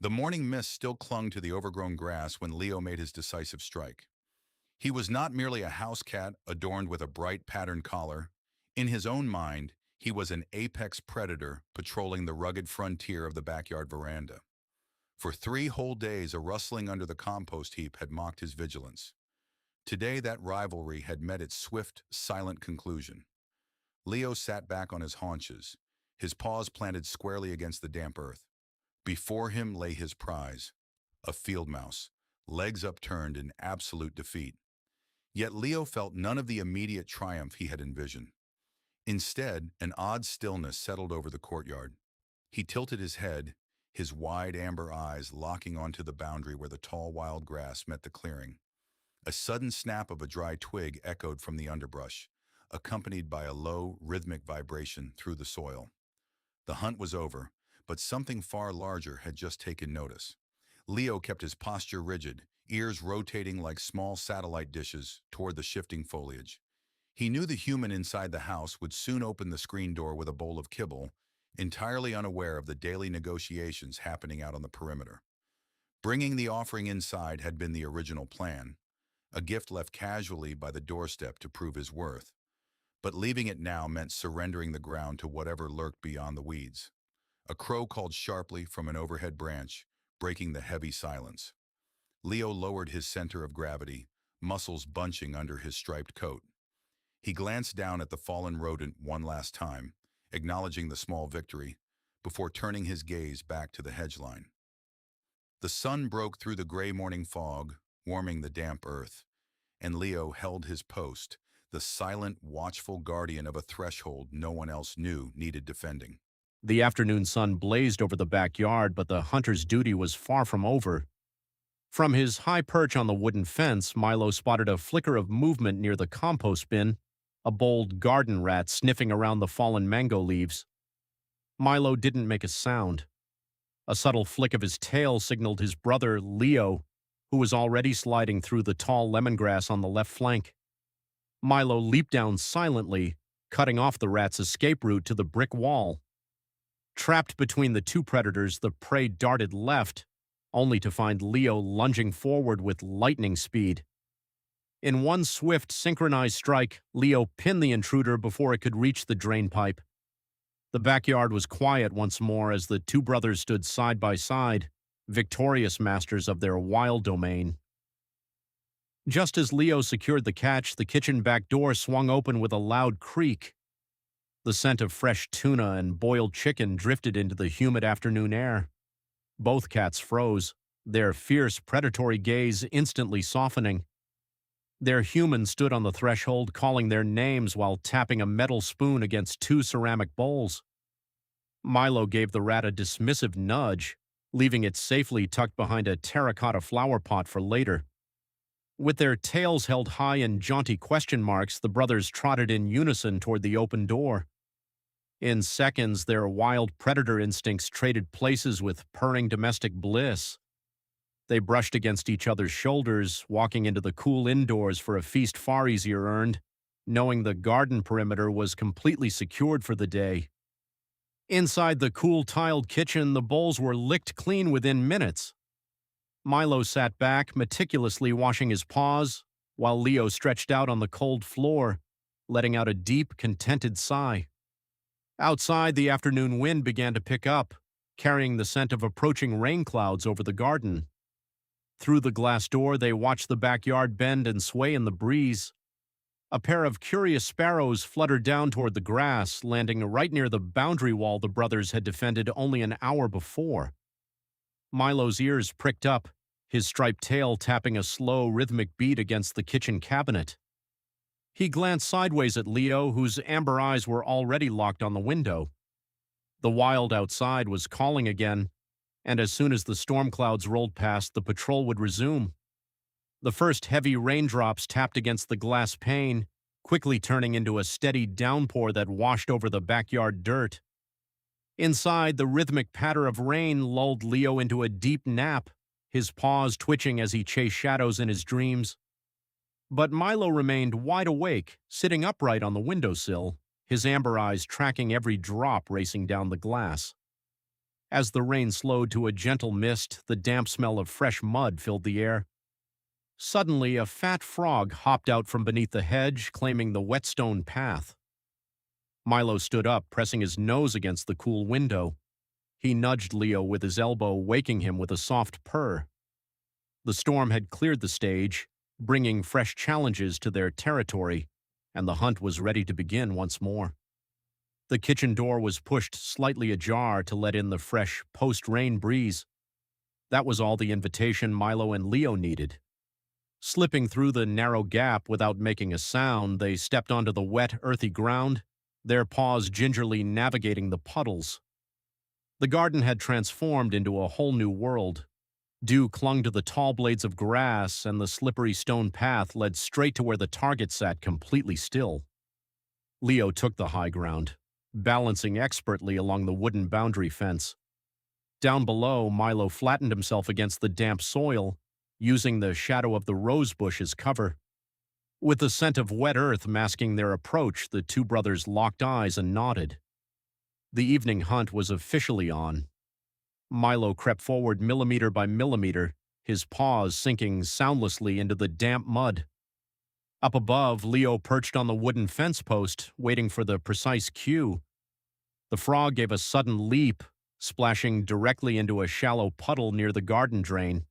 The morning mist still clung to the overgrown grass when Leo made his decisive strike. He was not merely a house cat adorned with a bright patterned collar. In his own mind, he was an apex predator patrolling the rugged frontier of the backyard veranda. For 3 whole days, a rustling under the compost heap had mocked his vigilance. Today, that rivalry had met its swift, silent conclusion. Leo sat back on his haunches, his paws planted squarely against the damp earth. Before him lay his prize, a field mouse, legs upturned in absolute defeat. Yet Leo felt none of the immediate triumph he had envisioned. Instead, an odd stillness settled over the courtyard. He tilted his head, his wide amber eyes locking onto the boundary where the tall wild grass met the clearing. A sudden snap of a dry twig echoed from the underbrush, accompanied by a low, rhythmic vibration through the soil. The hunt was over, but something far larger had just taken notice. Leo kept his posture rigid, ears rotating like small satellite dishes toward the shifting foliage. He knew the human inside the house would soon open the screen door with a bowl of kibble, entirely unaware of the daily negotiations happening out on the perimeter. Bringing the offering inside had been the original plan, a gift left casually by the doorstep to prove his worth. But leaving it now meant surrendering the ground to whatever lurked beyond the weeds. A crow called sharply from an overhead branch, breaking the heavy silence. Leo lowered his center of gravity, muscles bunching under his striped coat. He glanced down at the fallen rodent one last time, acknowledging the small victory, before turning his gaze back to the hedge line. The sun broke through the gray morning fog, warming the damp earth, and Leo held his post, the silent, watchful guardian of a threshold no one else knew needed defending. The afternoon sun blazed over the backyard, but the hunter's duty was far from over. From his high perch on the wooden fence, Milo spotted a flicker of movement near the compost bin, a bold garden rat sniffing around the fallen mango leaves. Milo didn't make a sound. A subtle flick of his tail signaled his brother, Leo, who was already sliding through the tall lemongrass on the left flank. Milo leaped down silently, cutting off the rat's escape route to the brick wall. Trapped between the two predators, the prey darted left, only to find Leo lunging forward with lightning speed. In one swift, synchronized strike, Leo pinned the intruder before it could reach the drain pipe. The backyard was quiet once more as the two brothers stood side by side, victorious masters of their wild domain. Just as Leo secured the catch, the kitchen back door swung open with a loud creak. The scent of fresh tuna and boiled chicken drifted into the humid afternoon air. Both cats froze, their fierce, predatory gaze instantly softening. Their human stood on the threshold, calling their names while tapping a metal spoon against two ceramic bowls. Milo gave the rat a dismissive nudge, leaving it safely tucked behind a terracotta flower pot for later. With their tails held high in jaunty question marks, the brothers trotted in unison toward the open door. In seconds, their wild predator instincts traded places with purring domestic bliss. They brushed against each other's shoulders, walking into the cool indoors for a feast far easier earned, knowing the garden perimeter was completely secured for the day. Inside the cool tiled kitchen, the bowls were licked clean within minutes. Milo sat back, meticulously washing his paws, while Leo stretched out on the cold floor, letting out a deep, contented sigh. Outside, the afternoon wind began to pick up, carrying the scent of approaching rain clouds over the garden. Through the glass door, they watched the backyard bend and sway in the breeze. A pair of curious sparrows fluttered down toward the grass, landing right near the boundary wall the brothers had defended only an hour before. Milo's ears pricked up, his striped tail tapping a slow, rhythmic beat against the kitchen cabinet. He glanced sideways at Leo, whose amber eyes were already locked on the window. The wild outside was calling again, and as soon as the storm clouds rolled past, the patrol would resume. The first heavy raindrops tapped against the glass pane, quickly turning into a steady downpour that washed over the backyard dirt. Inside, the rhythmic patter of rain lulled Leo into a deep nap, his paws twitching as he chased shadows in his dreams. But Milo remained wide awake, sitting upright on the windowsill, his amber eyes tracking every drop racing down the glass. As the rain slowed to a gentle mist, the damp smell of fresh mud filled the air. Suddenly, a fat frog hopped out from beneath the hedge, claiming the whetstone path. Milo stood up, pressing his nose against the cool window. He nudged Leo with his elbow, waking him with a soft purr. The storm had cleared the stage, bringing fresh challenges to their territory, and the hunt was ready to begin once more. The kitchen door was pushed slightly ajar to let in the fresh, post-rain breeze. That was all the invitation Milo and Leo needed. Slipping through the narrow gap without making a sound, they stepped onto the wet, earthy ground, their paws gingerly navigating the puddles. The garden had transformed into a whole new world. Dew clung to the tall blades of grass, and the slippery stone path led straight to where the target sat completely still. Leo took the high ground, balancing expertly along the wooden boundary fence. Down below, Milo flattened himself against the damp soil, using the shadow of the rose bush as cover. With the scent of wet earth masking their approach, the two brothers locked eyes and nodded. The evening hunt was officially on. Milo crept forward millimeter by millimeter, his paws sinking soundlessly into the damp mud. Up above, Leo perched on the wooden fence post, waiting for the precise cue. The frog gave a sudden leap, splashing directly into a shallow puddle near the garden drain.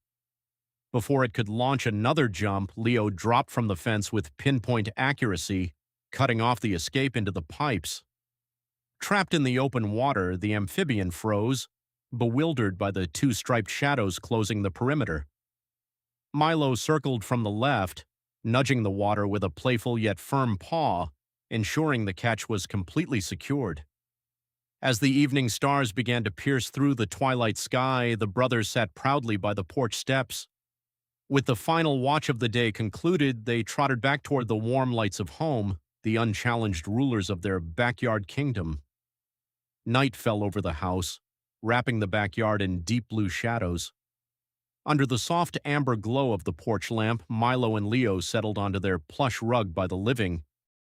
Before it could launch another jump, Leo dropped from the fence with pinpoint accuracy, cutting off the escape into the pipes. Trapped in the open water, the amphibian froze, bewildered by the two striped shadows closing the perimeter. Milo circled from the left, nudging the water with a playful yet firm paw, ensuring the catch was completely secured. As the evening stars began to pierce through the twilight sky, the brothers sat proudly by the porch steps. With the final watch of the day concluded, they trotted back toward the warm lights of home, the unchallenged rulers of their backyard kingdom. Night fell over the house, wrapping the backyard in deep blue shadows. Under the soft amber glow of the porch lamp, Milo and Leo settled onto their plush rug by the living,